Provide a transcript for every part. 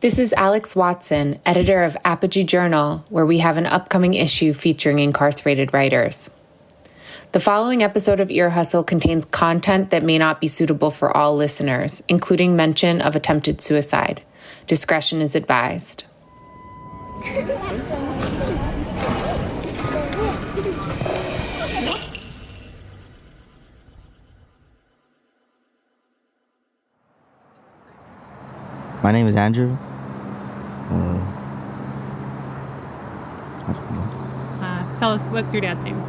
This is Alex Watson, editor of Apogee Journal, where we have an upcoming issue featuring incarcerated writers. The following episode of Ear Hustle contains content that may not be suitable for all listeners, including mention of attempted suicide. Discretion is advised. My name is Andrew. Tell us, what's your dad's name?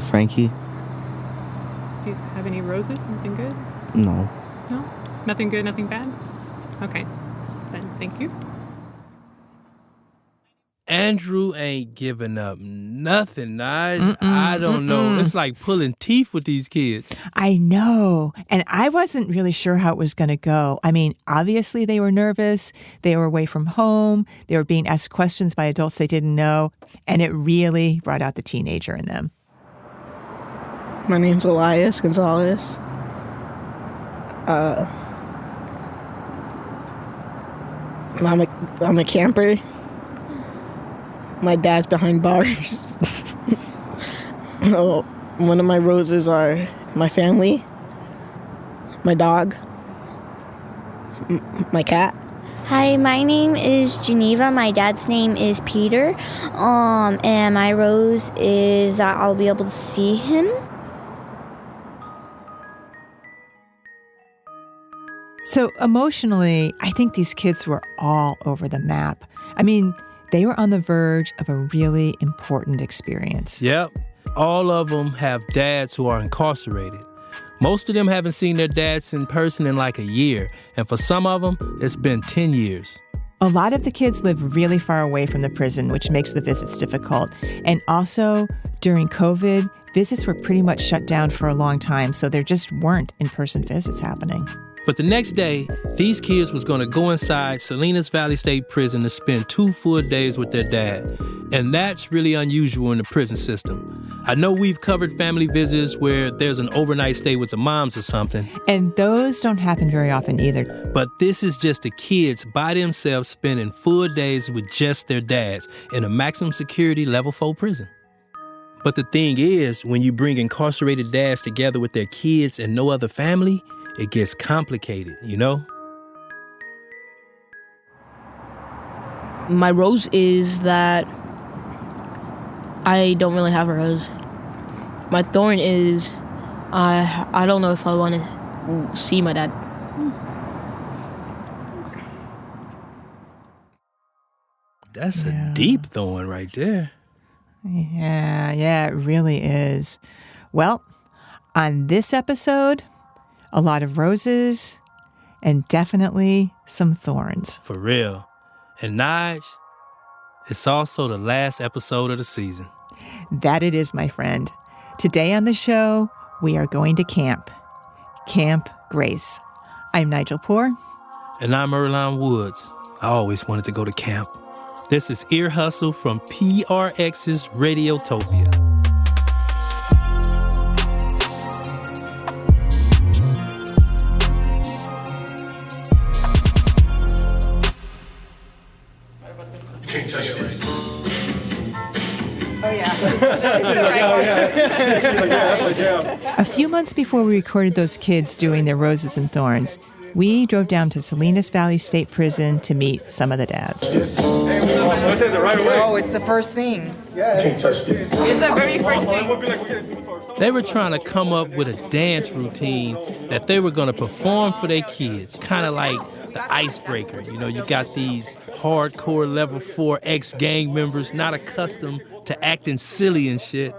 Frankie. Do you have any roses? Something good? No. No? Nothing good, nothing bad? Okay. Then thank you. Andrew ain't giving up nothing, Nige. I don't know. It's like pulling teeth with these kids. I know. And I wasn't really sure how it was going to go. I mean, obviously they were nervous. They were away from home. They were being asked questions by adults they didn't know. And it really brought out the teenager in them. My name's Elias Gonzalez. I'm a camper. My dad's behind bars. One of my roses are my family, my dog, my cat. Hi, my name is Geneva. My dad's name is Peter. And my rose is that I'll be able to see him. So emotionally, I think these kids were all over the map. I mean, they were on the verge of a really important experience. Yep. All of them have dads who are incarcerated. Most of them haven't seen their dads in person in like a year. And for some of them, it's been 10 years. A lot of the kids live really far away from the prison, which makes the visits difficult. And also, during COVID, visits were pretty much shut down for a long time, so there just weren't in-person visits happening. But the next day, these kids was going to go inside Salinas Valley State Prison to spend 2 full days with their dad. And that's really unusual in the prison system. I know we've covered family visits where there's an overnight stay with the moms or something. And those don't happen very often either. But this is just the kids by themselves spending full days with just their dads in a maximum security level 4 prison. But the thing is, when you bring incarcerated dads together with their kids and no other family, it gets complicated, you know? My rose is that I don't really have a rose. My thorn is I don't know if I want to see my dad. That's a deep thorn right there. Yeah, it really is. Well, on this episode, a lot of roses and definitely some thorns. For real. And Nige, it's also the last episode of the season. That it is, my friend. Today on the show, we are going to camp. Camp Grace. I'm Nigel Poor. And I'm Earlonne Woods. I always wanted to go to camp. This is Ear Hustle from PRX's Radiotopia. Can't touch this. Oh, yeah. A few months before we recorded those kids doing their roses and thorns, we drove down to Salinas Valley State Prison to meet some of the dads. Oh, it's the first thing. Can't touch this. It's the very first thing. They were trying to come up with a dance routine that they were going to perform for their kids, kind of like the icebreaker. You know, you got these hardcore level 4 ex-gang members not accustomed to acting silly and shit.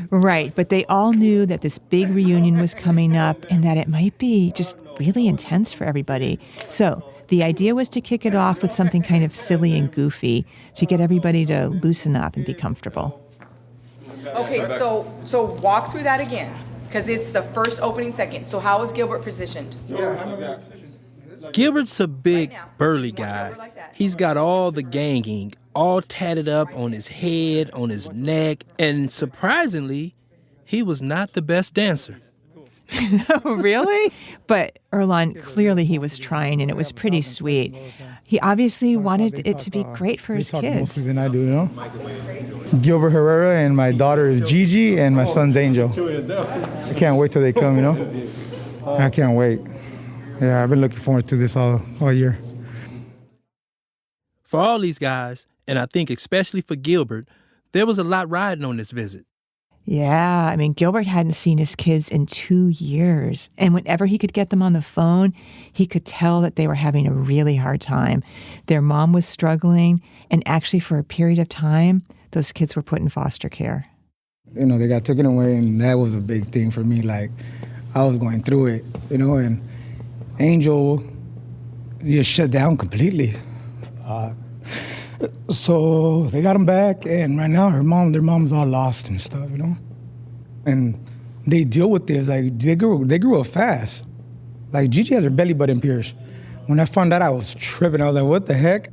Right, but they all knew that this big reunion was coming up and that it might be just really intense for everybody. So the idea was to kick it off with something kind of silly and goofy to get everybody to loosen up and be comfortable. Okay, so walk through that again, because it's the first opening second. So how is Gilbert positioned? Gilbert's a big, burly guy. He's got all the ganging, all tatted up on his head, on his neck, and surprisingly, he was not the best dancer. Really? But Earlonne, clearly he was trying, and it was pretty sweet. He obviously wanted it to be great for his kids. Mostly than I do, you know? Gilbert Herrera, and my daughter is Gigi, and my son's Angel. I can't wait till they come, you know? I can't wait. Yeah, I've been looking forward to this all year. For all these guys, and I think especially for Gilbert, there was a lot riding on this visit. Yeah, I mean, Gilbert hadn't seen his kids in 2 years. And whenever he could get them on the phone, he could tell that they were having a really hard time. Their mom was struggling, and actually for a period of time, those kids were put in foster care. You know, they got taken away, and that was a big thing for me. Like, I was going through it, you know, and Angel just shut down completely. So they got him back, and right now their mom's all lost and stuff, you know? And they deal with this, like, they grew up fast. Like, Gigi has her belly button pierced. When I found out, I was tripping. I was like, what the heck?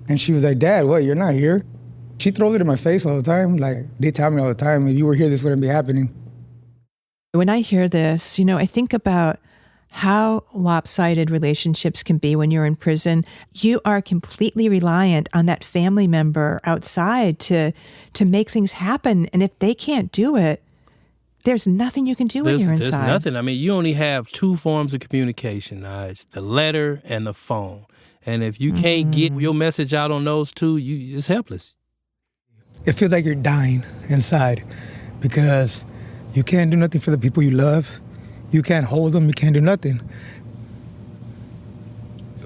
And she was like, Dad, what, you're not here? She throws it in my face all the time. Like, they tell me all the time, if you were here, this wouldn't be happening. When I hear this, you know, I think about how lopsided relationships can be when you're in prison. You are completely reliant on that family member outside to make things happen. And if they can't do it, there's nothing you can do when you're inside. There's nothing. I mean, you only have 2 forms of communication, it's the letter and the phone. And if you can't get your message out on those 2, it's helpless. It feels like you're dying inside because you can't do nothing for the people you love. You can't hold them. You can't do nothing.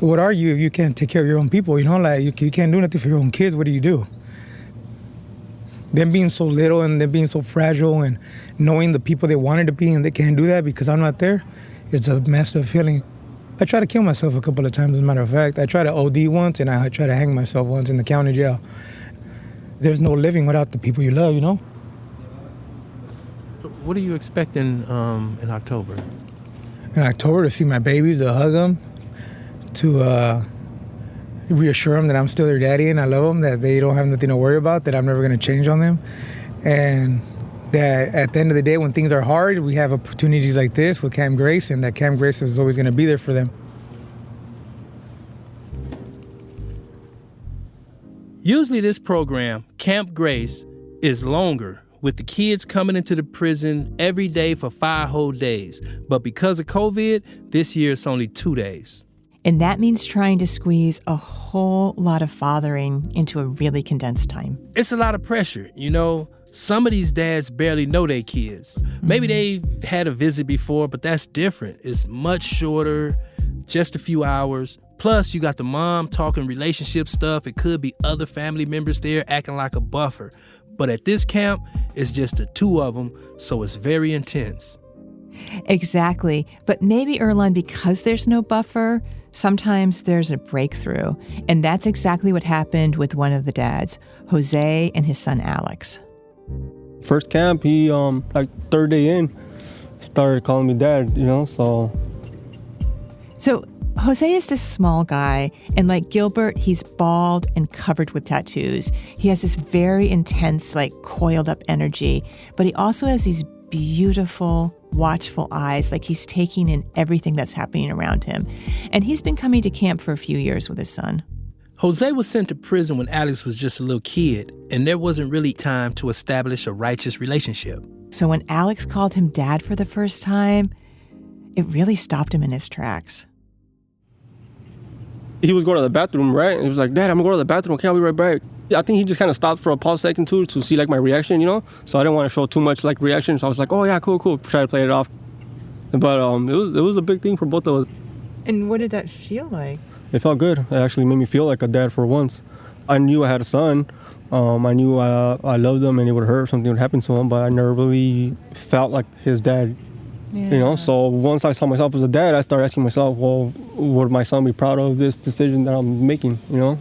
What are you if you can't take care of your own people? You know, like you can't do nothing for your own kids. What do? Them being so little and them being so fragile and knowing the people they wanted to be and they can't do that because I'm not there, it's a massive feeling. I tried to kill myself a couple of times, as a matter of fact. I tried to OD once and I tried to hang myself once in the county jail. There's no living without the people you love, you know? What are you expecting in October? In October, to see my babies, to hug them, to reassure them that I'm still their daddy and I love them, that they don't have nothing to worry about, that I'm never going to change on them. And that at the end of the day, when things are hard, we have opportunities like this with Camp Grace, and that Camp Grace is always going to be there for them. Usually this program, Camp Grace, is longer, with the kids coming into the prison every day for 5 whole days. But because of COVID, this year it's only 2 days. And that means trying to squeeze a whole lot of fathering into a really condensed time. It's a lot of pressure, you know. Some of these dads barely know their kids. Maybe they've had a visit before, but that's different. It's much shorter, just a few hours. Plus, you got the mom talking relationship stuff. It could be other family members there acting like a buffer. But at this camp, it's just the 2 of them, so it's very intense. Exactly. But maybe, Erlon, because there's no buffer, sometimes there's a breakthrough. And that's exactly what happened with one of the dads, Jose and his son, Alex. First camp, he, like 3rd day in, started calling me dad, you know, So Jose is this small guy, and like Gilbert, he's bald and covered with tattoos. He has this very intense, like coiled up energy, but he also has these beautiful, watchful eyes, like he's taking in everything that's happening around him. And he's been coming to camp for a few years with his son. Jose was sent to prison when Alex was just a little kid, and there wasn't really time to establish a righteous relationship. So when Alex called him dad for the first time, it really stopped him in his tracks. he was going to the bathroom, right? And he was like, Dad, I'm going to go to the bathroom. Okay, I'll be right back. I think he just kind of stopped for a pause second too to see like my reaction, you know? So I didn't want to show too much like reaction. So I was like, oh yeah, cool. Try to play it off. But it was a big thing for both of us. And what did that feel like? It felt good. It actually made me feel like a dad for once. I knew I had a son. I knew I loved him and it would hurt if something would happen to him, but I never really felt like his dad. Yeah. You know, so once I saw myself as a dad, I started asking myself, well, would my son be proud of this decision that I'm making, you know?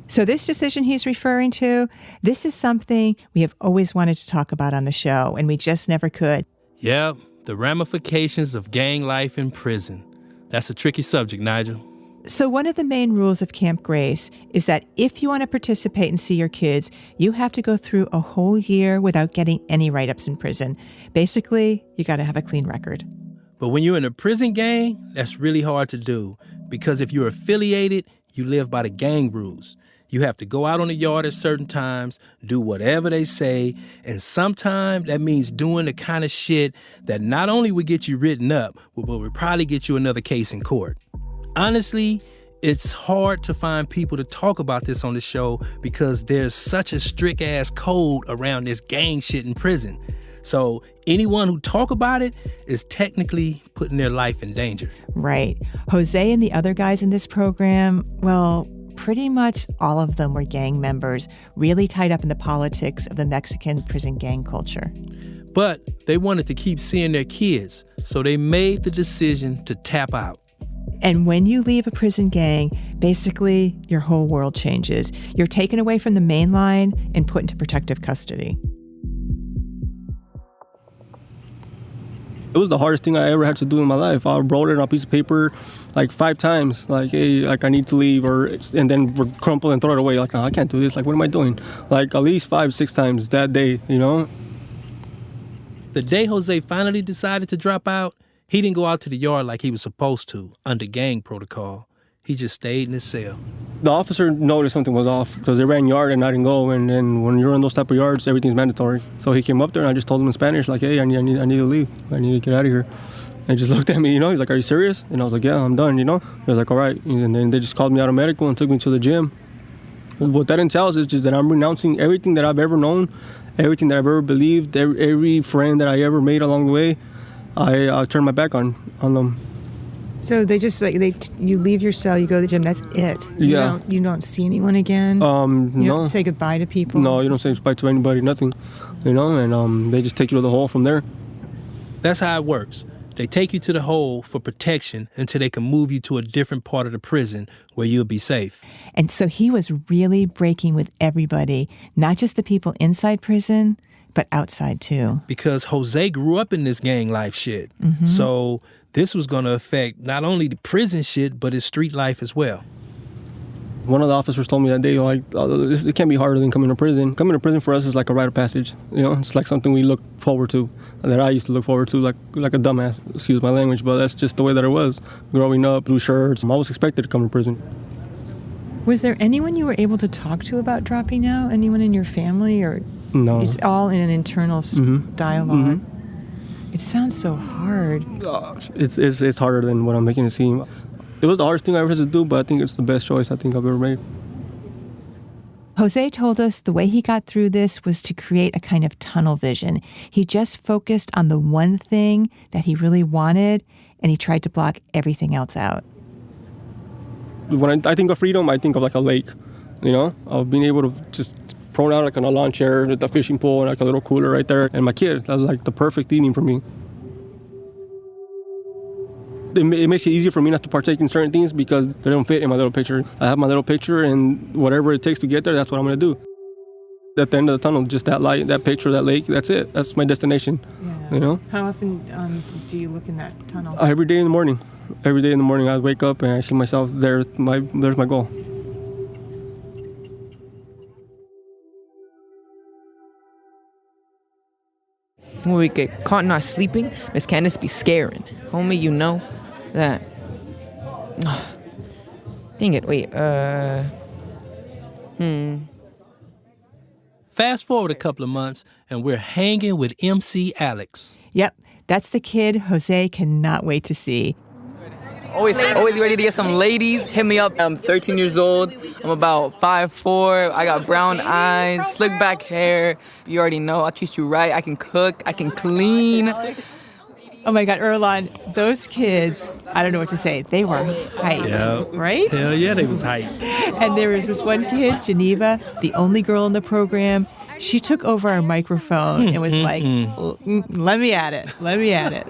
So this decision he's referring to, this is something we have always wanted to talk about on the show, and we just never could. Yeah, the ramifications of gang life in prison. That's a tricky subject, Nigel. So one of the main rules of Camp Grace is that if you want to participate and see your kids, you have to go through a whole year without getting any write-ups in prison. Basically, you got to have a clean record. But when you're in a prison gang, that's really hard to do because if you're affiliated, you live by the gang rules. You have to go out on the yard at certain times, do whatever they say, and sometimes that means doing the kind of shit that not only would get you written up, but would probably get you another case in court. Honestly, it's hard to find people to talk about this on the show because there's such a strict-ass code around this gang shit in prison. So anyone who talk about it is technically putting their life in danger. Right. Jose and the other guys in this program, well, pretty much all of them were gang members, really tied up in the politics of the Mexican prison gang culture. But they wanted to keep seeing their kids, so they made the decision to tap out. And when you leave a prison gang, basically your whole world changes. You're taken away from the main line and put into protective custody. It was the hardest thing I ever had to do in my life. I wrote it on a piece of paper like 5 times, like, hey, like I need to leave, and then crumple and throw it away. Like, no, I can't do this. Like, what am I doing? Like at least 5-6 times that day, you know? The day Jose finally decided to drop out, he didn't go out to the yard like he was supposed to under gang protocol. He just stayed in his cell. The officer noticed something was off because they ran yard and I didn't go. And then when you're in those type of yards, everything's mandatory. So he came up there and I just told him in Spanish, like, hey, I need to leave. I need to get out of here. And he just looked at me, you know, he's like, are you serious? And I was like, yeah, I'm done, you know. He was like, all right. And then they just called me out of medical and took me to the gym. What that entails is just that I'm renouncing everything that I've ever known, everything that I've ever believed, every friend that I ever made along the way. I turned my back on them. So they just you leave your cell, you go to the gym. That's it. You don't see anyone again. You don't say goodbye to people. No, you don't say goodbye to anybody. Nothing. You know, and they just take you to the hole from there. That's how it works. They take you to the hole for protection until they can move you to a different part of the prison where you'll be safe. And so he was really breaking with everybody, not just the people inside prison, but outside too. Because Jose grew up in this gang life shit. Mm-hmm. So this was going to affect not only the prison shit, but his street life as well. One of the officers told me that day, like, it can't be harder than coming to prison. Coming to prison for us is like a rite of passage. You know, it's like something we look forward to, that I used to look forward to, like a dumbass, excuse my language, but that's just the way that it was. Growing up, blue shirts, I was expected to come to prison. Was there anyone you were able to talk to about dropping out? Anyone in your family, or no? It's all in an internal dialogue. Mm-hmm. It sounds so hard. It's harder than what I'm making it seem. It was the hardest thing I ever had to do, but I think it's the best choice I think I've ever made. Jose told us the way he got through this was to create a kind of tunnel vision. He just focused on the one thing that he really wanted, and he tried to block everything else out. When I think of freedom, I think of like a lake, you know, of being able to just prone out like on a lawn chair with a fishing pole and like a little cooler right there. And my kid, that was like the perfect evening for me. It makes it easier for me not to partake in certain things because they don't fit in my little picture. I have my little picture, and whatever it takes to get there, that's what I'm going to do. At the end of the tunnel, just that light, that picture, that lake, that's it. That's my destination. Yeah. You know? How often do you look in that tunnel? Every day in the morning. Every day in the morning, I wake up and I see myself, there's my goal. When we get caught not sleeping, Miss Candace be scaring. Homie, you know that. Dang it, wait, Fast forward a couple of months, and we're hanging with MC Alex. Yep, that's the kid Jose cannot wait to see. Always ready to get some ladies. Hit me up. I'm 13 years old. I'm about 5'4". I got brown eyes, slick back hair. You already know, I'll treat you right. I can cook. I can clean. Oh my God, Erlon, those kids, I don't know what to say. They were hyped, right? Hell yeah, they was hyped. And there was this one kid, Geneva, the only girl in the program. She took over our microphone and was like, let me at it. Let me at it.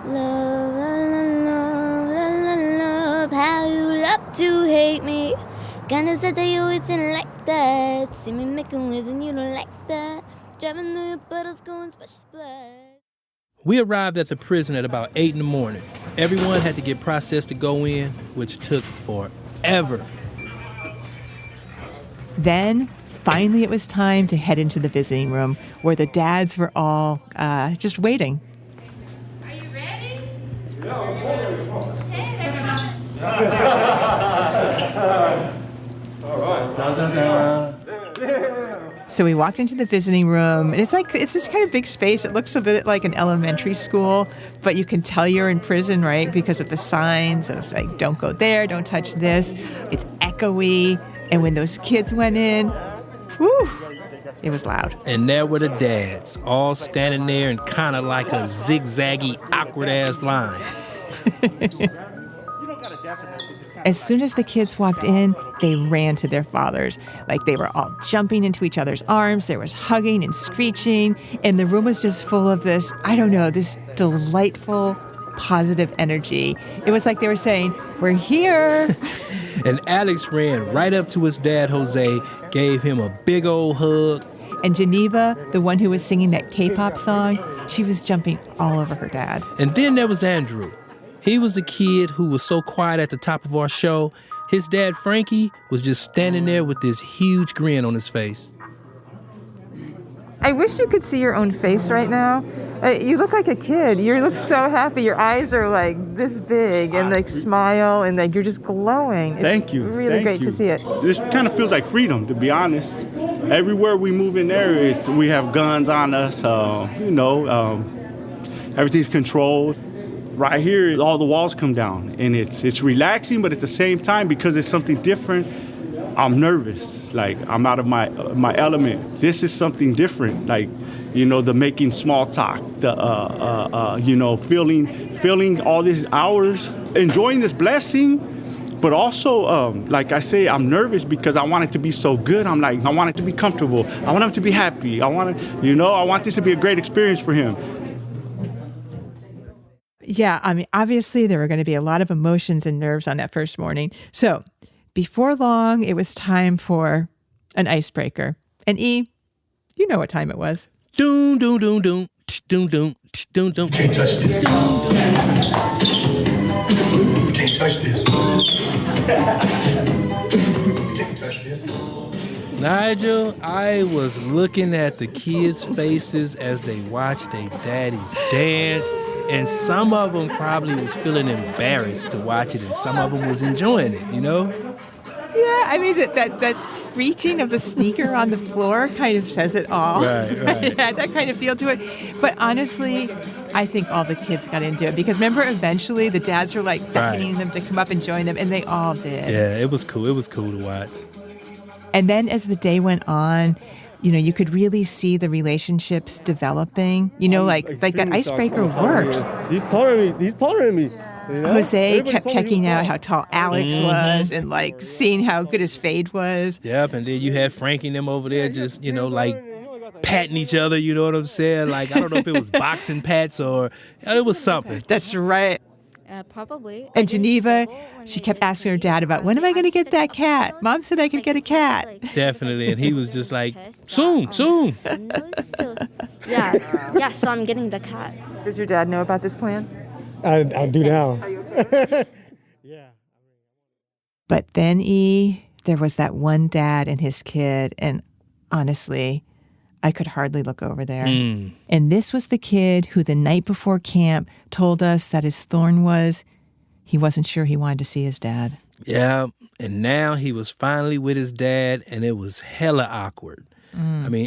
Love, how you love to hate me. Kinda said that you always didn't like that. See me making waves and you don't like that. Driving through your puddles going splash. We arrived at the prison at about 8 a.m. Everyone had to get processed to go in, which took forever. Then, finally, it was time to head into the visiting room where the dads were all just waiting. Are you ready? Yeah, I'm ready. So we walked into the visiting room, and it's this kind of big space. It looks a bit like an elementary school, but you can tell you're in prison, right? Because of the signs of like, don't go there, don't touch this. It's echoey. And when those kids went in, whew, it was loud. And there were the dads, all standing there in kind of like a zigzaggy, awkward-ass line. As soon as the kids walked in, they ran to their fathers. Like they were all jumping into each other's arms. There was hugging and screeching. And the room was just full of this, this delightful, positive energy. It was like they were saying, we're here. And Alex ran right up to his dad, Jose, gave him a big old hug. And Geneva, the one who was singing that K-pop song, she was jumping all over her dad. And then there was Andrew. He was the kid who was so quiet at the top of our show. His dad, Frankie, was just standing there with this huge grin on his face. I wish you could see your own face right now. You look like a kid. You look so happy. Your eyes are like this big and like smile and like you're just glowing. Thank you. Really great to see it. This kind of feels like freedom, to be honest. Everywhere we move in there, we have guns on us. Everything's controlled. Right here, all the walls come down, and it's relaxing, but at the same time, because it's something different, I'm nervous. Like, I'm out of my element. This is something different. Like, the making small talk, the feeling all these hours, enjoying this blessing, but also, like I say, I'm nervous because I want it to be so good. I'm like, I want it to be comfortable. I want him to be happy. I want this to be a great experience for him. Yeah, obviously there were going to be a lot of emotions and nerves on that first morning. So before long, it was time for an icebreaker. And E, you know what time it was. Doom, doom, doom, doom, doom, doom, doom, doom. Can't touch this. Can't touch this. Can't touch this. Nigel, I was looking at the kids' faces as they watched their daddies dance. And some of them probably was feeling embarrassed to watch it, and some of them was enjoying it, Yeah, that screeching of the sneaker on the floor kind of says it all. Right. It had that kind of feel to it. But honestly, I think all the kids got into it because remember, eventually the dads were like beckoning them to come up and join them, and they all did. Yeah, it was cool. It was cool to watch. And then as the day went on, you could really see the relationships developing. Like that icebreaker works. He's taller than me. Jose kept checking out how tall Alex was and like seeing how good his fade was. Yep, and then you had Frankie and them over there just, like patting each other, you know what I'm saying? Like, I don't know if it was boxing pats or it was something. That's right. Probably. And Geneva, she kept asking her dad about, when am I going to get that cat? Mom said I could get a cat. Definitely. And he was just like, soon. Yeah, so I'm getting the cat. Does your dad know about this plan? I do now. Yeah. But then, there was that one dad and his kid, and honestly, I could hardly look over there. And this was the kid who the night before camp told us that his thorn was he wasn't sure he wanted to see his dad. Yeah, and now he was finally with his dad, and it was hella awkward.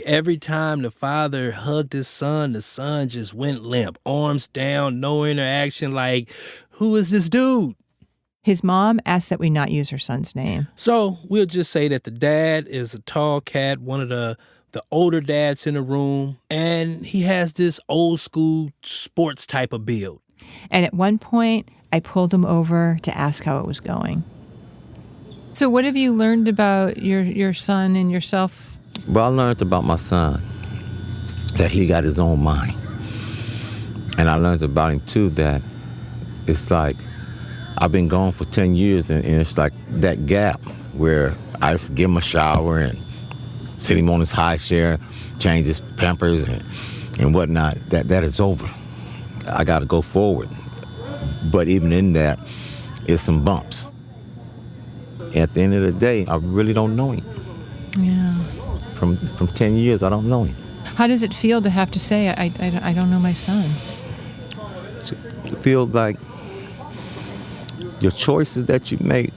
Every time the father hugged his son, the son just went limp, arms down, no interaction, like, who is this dude? His mom asked that we not use her son's name. So we'll just say that the dad is a tall cat, one of the older dads in the room, and he has this old school sports type of build. And at one point, I pulled him over to ask how it was going. So what have you learned about your son and yourself? Well, I learned about my son, that he got his own mind. And I learned about him, too, that it's like I've been gone for 10 years, and it's like that gap where I used to give him a shower and sit him on his high chair, change his pampers and whatnot. That is over. I got to go forward. But even in that, it's some bumps. At the end of the day, I really don't know him. Yeah. From 10 years, I don't know him. How does it feel to have to say, I don't know my son? It feels like your choices that you make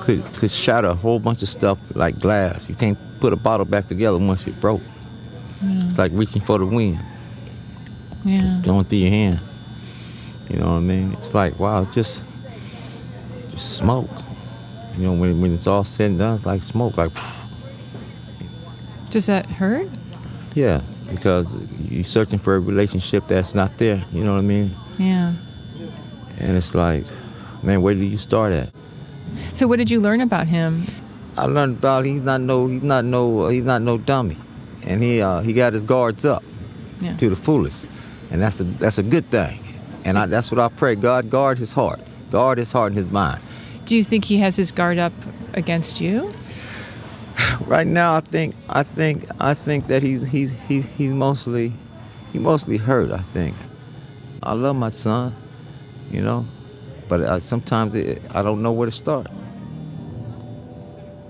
could shatter a whole bunch of stuff like glass. You can't put a bottle back together once it broke. It's like reaching for the wind. Yeah. It's going through your hand. You know what I mean? It's like, wow, it's just smoke. You know, when it's all said and done, it's like smoke. Like, Does that hurt? yeah, because you're searching for a relationship that's not there. You know what I mean? Yeah. And it's like, man, where did you start at? So what did you learn about him? I learned about he's not no dummy, and he got his guards up to the fullest, and that's a good thing, and that's what I pray. God guard his heart and his mind. Do you think he has his guard up against you? Right now, I think that he's mostly hurt. I think I love my son, you know, but sometimes I don't know where to start.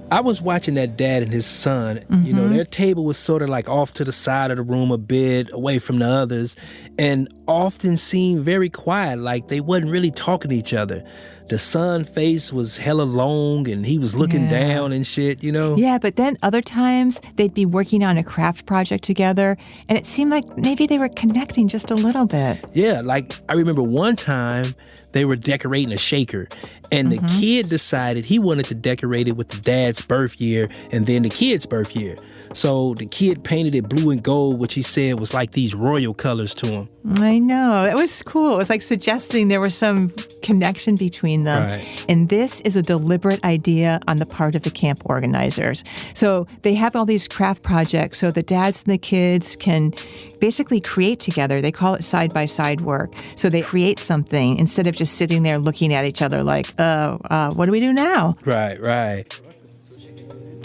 I was watching that dad and his son. You know, their table was sort of like off to the side of the room a bit, away from the others, and often seemed very quiet, like they wasn't really talking to each other. The son's face was hella long, and he was looking down and shit, you know? Yeah, but then other times they'd be working on a craft project together, and it seemed like maybe they were connecting just a little bit. Yeah, like I remember one time they were decorating a shaker, and the kid decided he wanted to decorate it with the dad's birth year and then the kid's birth year. So the kid painted it blue and gold, which he said was like these royal colors to him. I know. It was cool. It was like suggesting there was some connection between them. Right. And this is a deliberate idea on the part of the camp organizers. So they have all these craft projects so the dads and the kids can basically create together. They call it side-by-side work. So they create something instead of just sitting there looking at each other like, what do we do now? Right, right.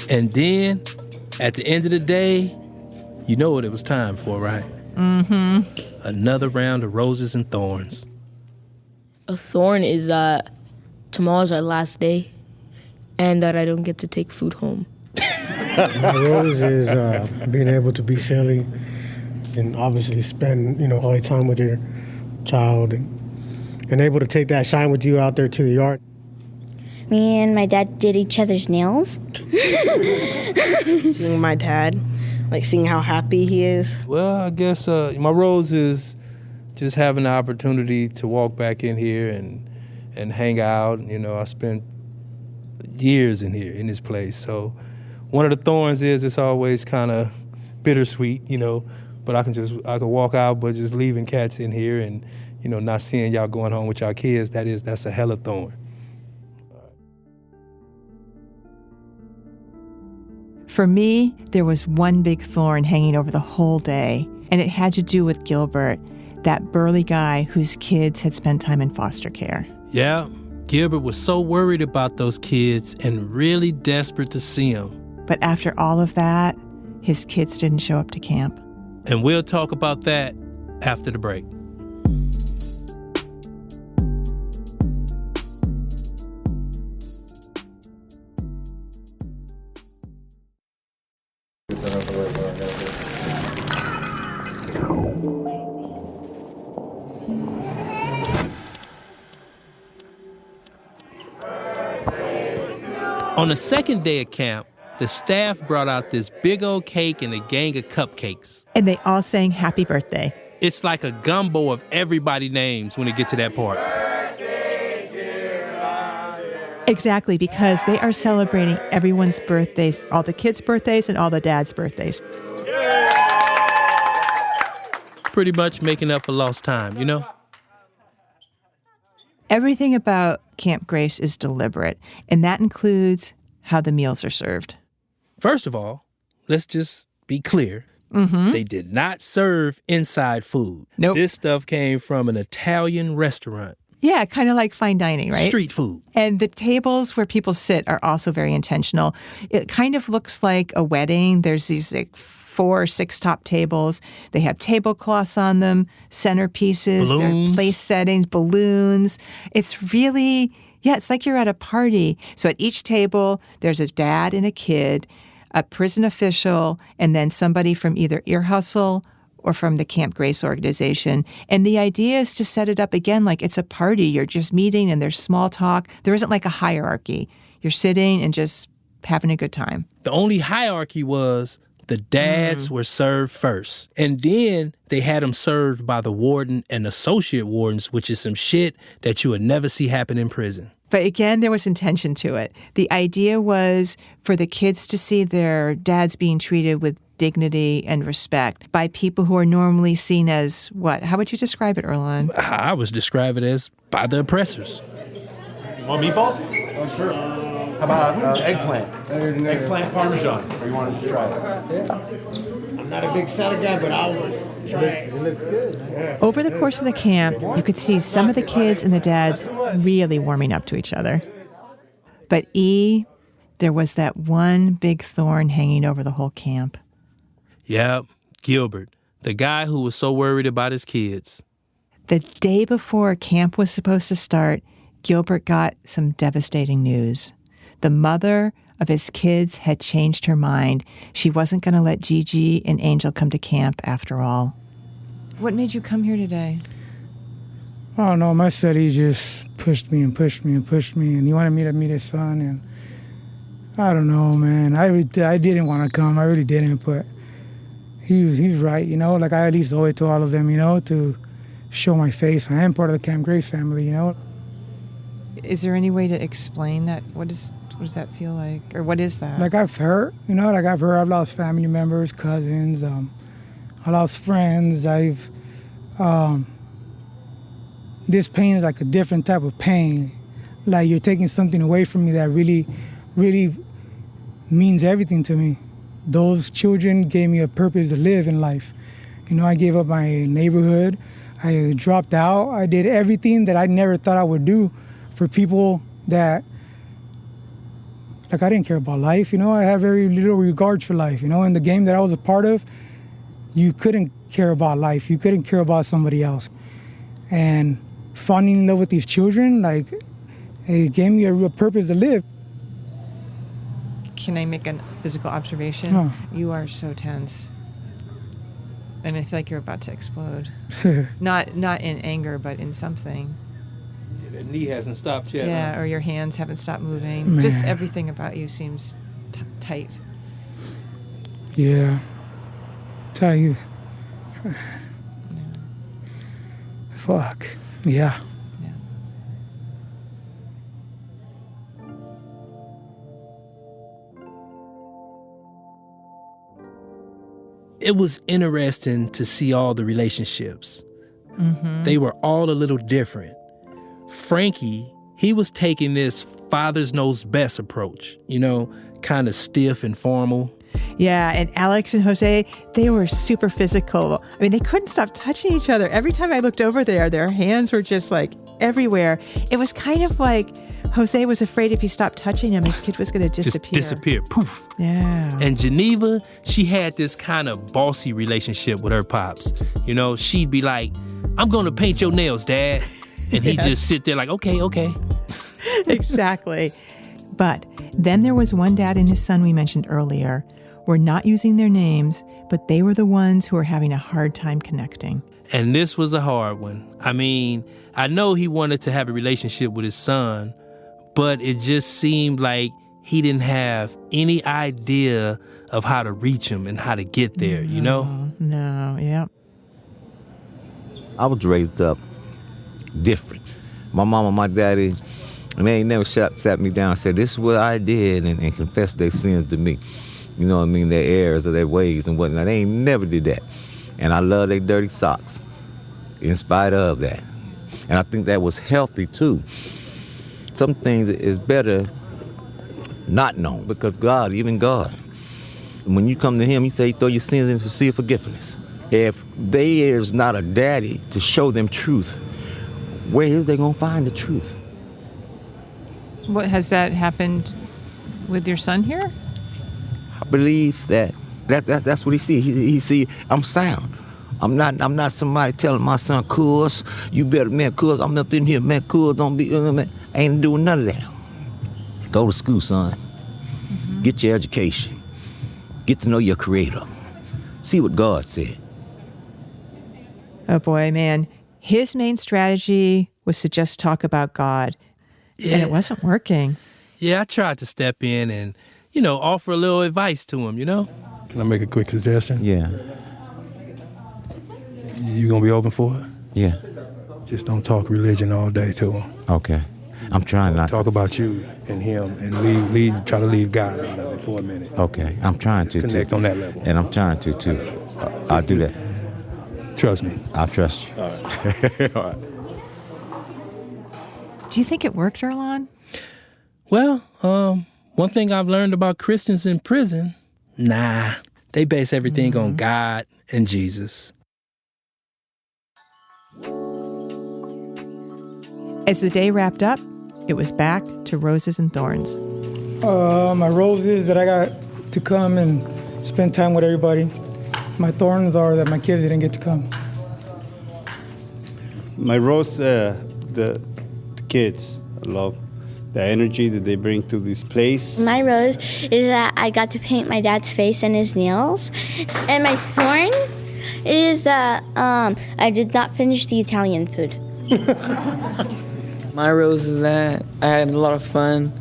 And then at the end of the day, you know what it was time for, right? Another round of roses and thorns. A thorn is that tomorrow's our last day and that I don't get to take food home. My rose is being able to be silly and obviously spend, quality time with your child and able to take that shine with you out there to the yard. Me and my dad did each other's nails. Seeing my dad, seeing how happy he is. Well, I guess my rose is just having the opportunity to walk back in here and hang out. You know, I spent years in here, in this place. So one of the thorns is it's always kind of bittersweet, but I can walk out, but just leaving cats in here and, not seeing y'all going home with y'all kids, that's a hella thorn. For me, there was one big thorn hanging over the whole day, and it had to do with Gilbert, that burly guy whose kids had spent time in foster care. Yeah, Gilbert was so worried about those kids and really desperate to see them. But after all of that, his kids didn't show up to camp. And we'll talk about that after the break. On the second day of camp, the staff brought out this big old cake and a gang of cupcakes. And they all sang happy birthday. It's like a gumbo of everybody's names when it gets to that part. Exactly, because they are celebrating everyone's birthdays, all the kids' birthdays and all the dads' birthdays. Pretty much making up for lost time, Everything about Camp Grace is deliberate, and that includes how the meals are served. First of all, let's just be clear. They did not serve inside food. Nope. This stuff came from an Italian restaurant. Yeah, kind of like fine dining, right? Street food. And the tables where people sit are also very intentional. It kind of looks like a wedding. There's these 4 or 6 top tables. They have tablecloths on them, centerpieces, balloons. Place settings, balloons. It's really, it's like you're at a party. So at each table, there's a dad and a kid, a prison official, and then somebody from either Ear Hustle or from the Camp Grace organization. And the idea is to set it up again like it's a party. You're just meeting and there's small talk. There isn't like a hierarchy. You're sitting and just having a good time. The only hierarchy was the dads were served first. And then they had them served by the warden and associate wardens, which is some shit that you would never see happen in prison. But again, there was intention to it. The idea was for the kids to see their dads being treated with dignity and respect by people who are normally seen as what? How would you describe it, Erlon? I was described it as by the oppressors. You want meatballs? Oh, sure. How about eggplant? Eggplant parmesan. Or you want to just try it? I'm not a big salad guy, but I'll try it. It looks good. Yeah. Over the course of the camp, you could see some of the kids and the dads really warming up to each other. But there was that one big thorn hanging over the whole camp. Yep, Gilbert, the guy who was so worried about his kids. The day before camp was supposed to start, Gilbert got some devastating news. The mother of his kids had changed her mind. She wasn't going to let Gigi and Angel come to camp after all. What made you come here today? I don't know. My city just pushed me and pushed me and pushed me, and he wanted me to meet his son, and I don't know, man. I didn't want to come. I really didn't, but he's right, you know? Like, I at least owe it to all of them, you know, to show my face. I am part of the Camp Grace family, you know? Is there any way to explain that? What does that feel like? Or what is that? Like, I've hurt, you know? Like, I've lost family members, cousins. I lost friends. This pain is like a different type of pain. Like, you're taking something away from me that really, really means everything to me. Those children gave me a purpose to live in life. You know, I gave up my neighborhood. I dropped out. I did everything that I never thought I would do for people that, like, I didn't care about life, you know? I had very little regards for life, you know? In the game that I was a part of, you couldn't care about life. You couldn't care about somebody else. And falling in love with these children, like, it gave me a real purpose to live. Can I make a physical observation? Oh. You are so tense. And I feel like you're about to explode. Not in anger, but in something. The knee hasn't stopped yet. Yeah, or your hands haven't stopped moving. Man. Just everything about you seems tight. Yeah. Tell you. Fuck. Yeah. It was interesting to see all the relationships. Mm-hmm. They were all a little different. Frankie, he was taking this father's knows best approach, you know, kind of stiff and formal. Yeah, and Alex and Jose, they were super physical. I mean, they couldn't stop touching each other. Every time I looked over there, their hands were just like everywhere. It was kind of like Jose was afraid if he stopped touching him, his kid was going to disappear. Just disappear, poof. Yeah. And Geneva, she had this kind of bossy relationship with her pops. You know, she'd be like, I'm going to paint your nails, Dad. And he'd just sit there like, okay. Exactly. But then there was one dad and his son we mentioned earlier. We're not using their names, but they were the ones who were having a hard time connecting. And this was a hard one. I mean, I know he wanted to have a relationship with his son, but it just seemed like he didn't have any idea of how to reach him and how to get there, you know? No, yeah. I was raised up different. My mom and my daddy, and they ain't never sat me down and said, this is what I did, and confessed their sins to me. You know what I mean? Their errors or their ways and whatnot. They ain't never did that. And I love their dirty socks in spite of that. And I think that was healthy too. Some things is better not known because God, even God, when you come to him, he say he throw your sins into the sea of forgiveness. If there is not a daddy to show them truth, where is they going to find the truth? What has that happened with your son here? I believe that's what he see. He see I'm sound. I'm not somebody telling my son, "Cuz, you better, man, cuz I'm up in here, man, cuz don't be, man." I ain't doing none of that. Go to school, son. Mm-hmm. Get your education. Get to know your creator. See what God said. Oh boy, man. His main strategy was to just talk about God. Yeah. And it wasn't working. Yeah, I tried to step in and, offer a little advice to him, Can I make a quick suggestion? Yeah. You gonna be open for it? Yeah. Just don't talk religion all day to him. Okay. I'm trying not. Talk about you and him, and try to leave God out of it for a minute. Okay. I'm trying to connect on that level. And I'm trying to too. I'll do that. Trust me. I'll trust you. All right. All right. Do you think it worked, Erlon? Well, one thing I've learned about Christians in prison, they base everything on God and Jesus. As the day wrapped up, it was back to roses and thorns. My roses that I got to come and spend time with everybody. My thorns are that my kids didn't get to come. My rose, the kids. I love the energy that they bring to this place. My rose is that I got to paint my dad's face and his nails. And my thorn is that I did not finish the Italian food. My rose is that I had a lot of fun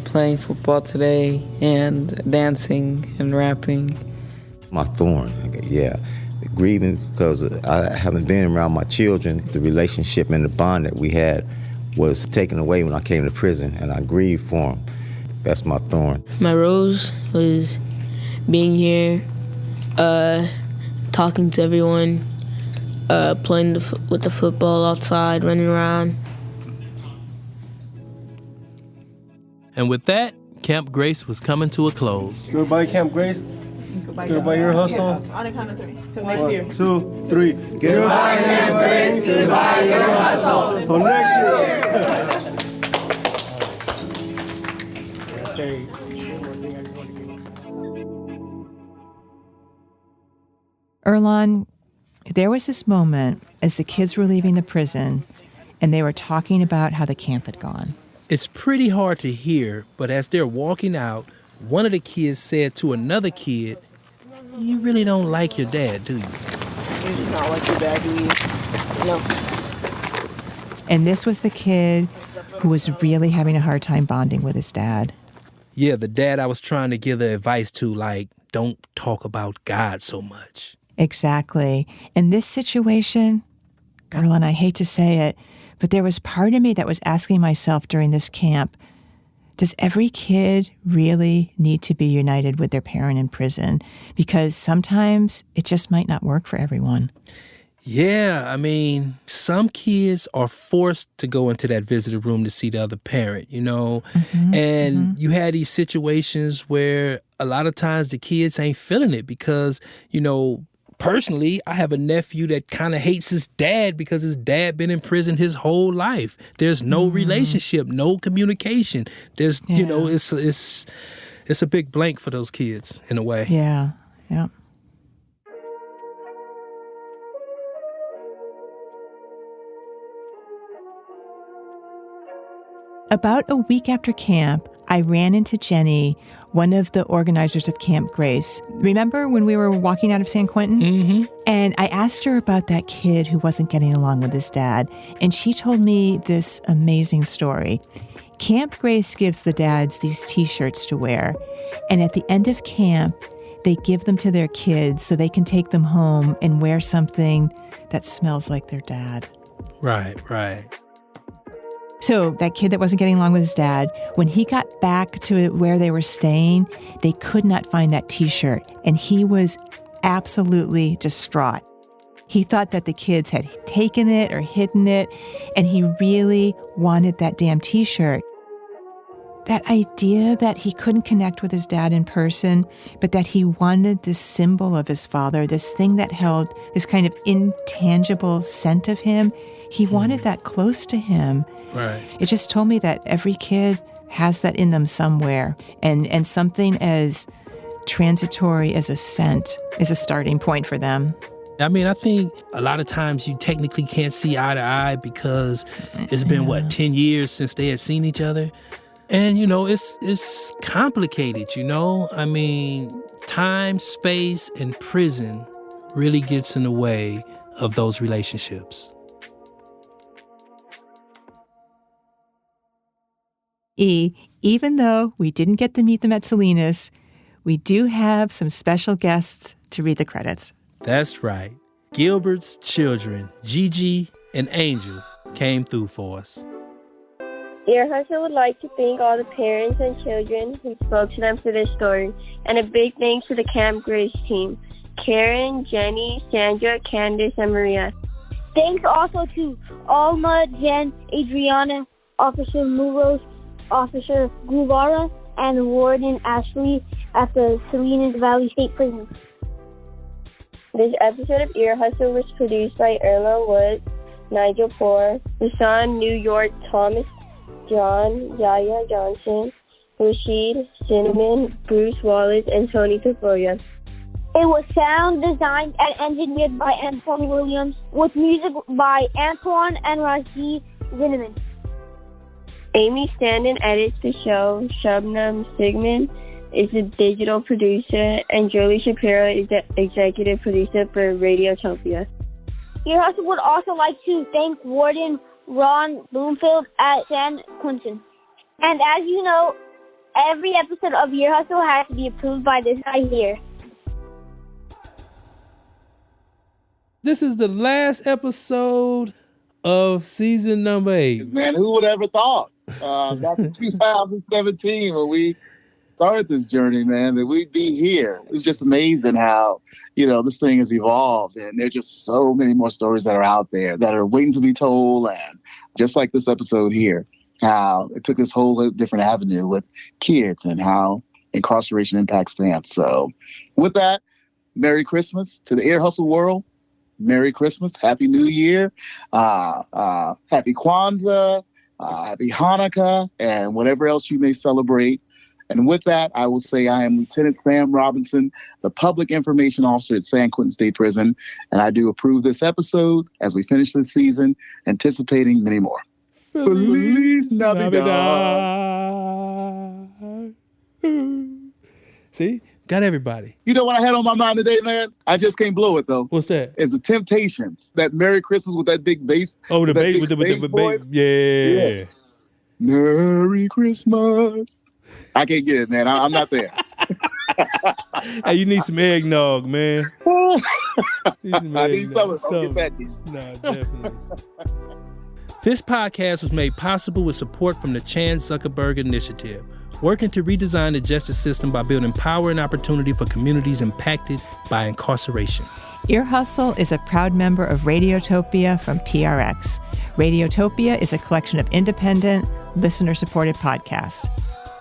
playing football today and dancing and rapping. My thorn, yeah. Grieving because I haven't been around my children. The relationship and the bond that we had was taken away when I came to prison, and I grieved for them. That's my thorn. My rose was being here, talking to everyone, playing with the football outside, running around. And with that, Camp Grace was coming to a close. Goodbye, Camp Grace. Goodbye, your hustle. On a count of three. Till 1, next year. 2, 3. Goodbye, Camp Grace. Goodbye, your hustle. Till next year. Erlon, there was this moment as the kids were leaving the prison and they were talking about how the camp had gone. It's pretty hard to hear, but as they're walking out, one of the kids said to another kid, "You really don't like your dad, do you?" You do not like your dad, do you? No. And this was the kid who was really having a hard time bonding with his dad. Yeah, the dad I was trying to give the advice to, like, don't talk about God so much. Exactly. In this situation, Erlon, I hate to say it, but there was part of me that was asking myself during this camp, does every kid really need to be united with their parent in prison? Because sometimes it just might not work for everyone. Yeah, I mean, some kids are forced to go into that visitor room to see the other parent, and you had these situations where a lot of times the kids ain't feeling it because, personally, I have a nephew that kind of hates his dad because his dad been in prison his whole life. There's no relationship, no communication. There's, it's a big blank for those kids in a way. Yeah. About a week after camp, I ran into Jenny, one of the organizers of Camp Grace. Remember when we were walking out of San Quentin? Mm-hmm. And I asked her about that kid who wasn't getting along with his dad. And she told me this amazing story. Camp Grace gives the dads these T-shirts to wear. And at the end of camp, they give them to their kids so they can take them home and wear something that smells like their dad. Right. So that kid that wasn't getting along with his dad, when he got back to where they were staying, they could not find that T-shirt. And he was absolutely distraught. He thought that the kids had taken it or hidden it, and he really wanted that damn T-shirt. That idea that he couldn't connect with his dad in person, but that he wanted this symbol of his father, this thing that held this kind of intangible scent of him, he wanted that close to him. Right. It just told me that every kid has that in them somewhere, and something as transitory as a scent is a starting point for them. I mean, I think a lot of times you technically can't see eye to eye because it's been, 10 years since they had seen each other? And, it's complicated, I mean, time, space, and prison really gets in the way of those relationships. Even though we didn't get to meet them at Salinas, we do have some special guests to read the credits. That's right. Gilbert's children, Gigi and Angel, came through for us. Ear Hustle would like to thank all the parents and children who spoke to them for their story, and a big thanks to the Camp Grace team, Karen, Jenny, Sandra, Candace, and Maria. Thanks also to Alma, Jen, Adriana, Officer Muros, Officer Guevara, and Warden Ashley at the Salinas Valley State Prison. This episode of Ear Hustle was produced by Erla Woods, Nigel Poor, Hassan New York, Thomas, John, Yaya Johnson, Rashid, Cinnamon, Bruce Wallace, and Tony Tafoya. It was sound designed and engineered by Antoine Williams, with music by Antoine and Raji Zinneman. Amy Standen edits the show. Shubnam Sigmund is the digital producer, and Jolie Shapiro is the executive producer for Radiotopia. Ear Hustle would also like to thank Warden Ron Broomfield at San Quentin. And as you know, every episode of Ear Hustle has to be approved by this guy here. This is the last episode of season number 8. Man, who would ever thought back in 2017 when we started this journey, man, that we'd be here. It's just amazing how, this thing has evolved, and there are just so many more stories that are out there that are waiting to be told. And just like this episode here, how it took this whole different avenue with kids and how incarceration impacts them. So with that, Merry Christmas to the Ear Hustle world. Merry Christmas, Happy New Year, Happy Kwanzaa, Happy Hanukkah, and whatever else you may celebrate. And with that, I will say I am Lieutenant Sam Robinson, the Public Information Officer at San Quentin State Prison, and I do approve this episode as we finish this season, anticipating many more. Feliz Navidad. See? Got everybody. You know what I had on my mind today, man? I just can't blow it, though. What's that? It's the Temptations. That Merry Christmas with that big bass. Oh, the bass with the bass. Yeah. Merry Christmas. I can't get it, man. I'm not there. Hey, you need some eggnog, man. I need some. I'll get back to you. No, definitely. This podcast was made possible with support from the Chan Zuckerberg Initiative, working to redesign the justice system by building power and opportunity for communities impacted by incarceration. Ear Hustle is a proud member of Radiotopia from PRX. Radiotopia is a collection of independent, listener-supported podcasts.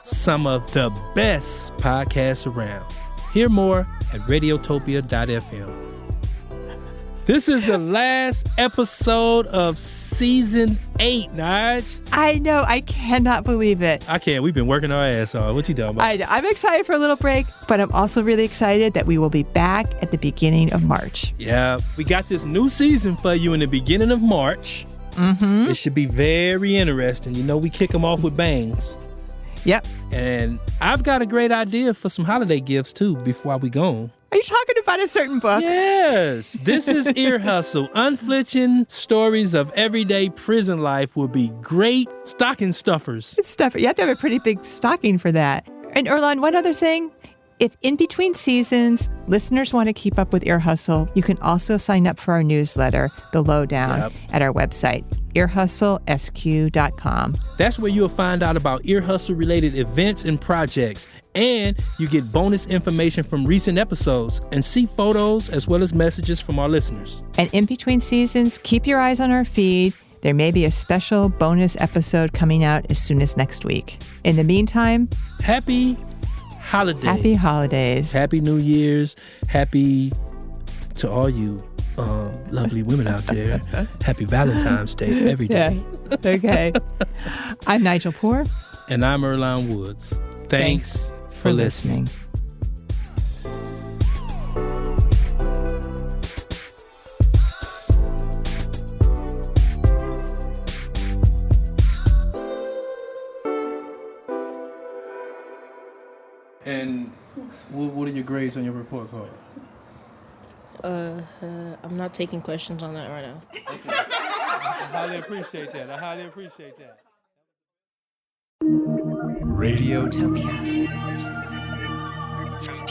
Some of the best podcasts around. Hear more at radiotopia.fm. This is the last episode of season 8, Nige. I know. I cannot believe it. I can't. We've been working our ass off. What you talking about? I'm excited for a little break, but I'm also really excited that we will be back at the beginning of March. Yeah. We got this new season for you in the beginning of March. Mm-hmm. It should be very interesting. We kick them off with bangs. Yep. And I've got a great idea for some holiday gifts, too, before we go. Are you talking about a certain book? Yes. This is Ear Hustle. Unflinching stories of everyday prison life will be great stocking stuffers. You have to have a pretty big stocking for that. And Erlan, one other thing. If in between seasons, listeners want to keep up with Ear Hustle, you can also sign up for our newsletter, The Lowdown, at our website, earhustlesq.com. That's where you'll find out about Ear Hustle-related events and projects, and you get bonus information from recent episodes and see photos as well as messages from our listeners. And in between seasons, keep your eyes on our feed. There may be a special bonus episode coming out as soon as next week. In the meantime, Happy Holidays. Happy holidays. Happy New Year's. Happy to all you lovely women out there. Happy Valentine's Day every day. Yeah. Okay. I'm Nigel Poor. And I'm Erlan Woods. Thanks for listening. And what are your grades on your report card? I'm not taking questions on that right now. I highly appreciate that. Radiotopia. From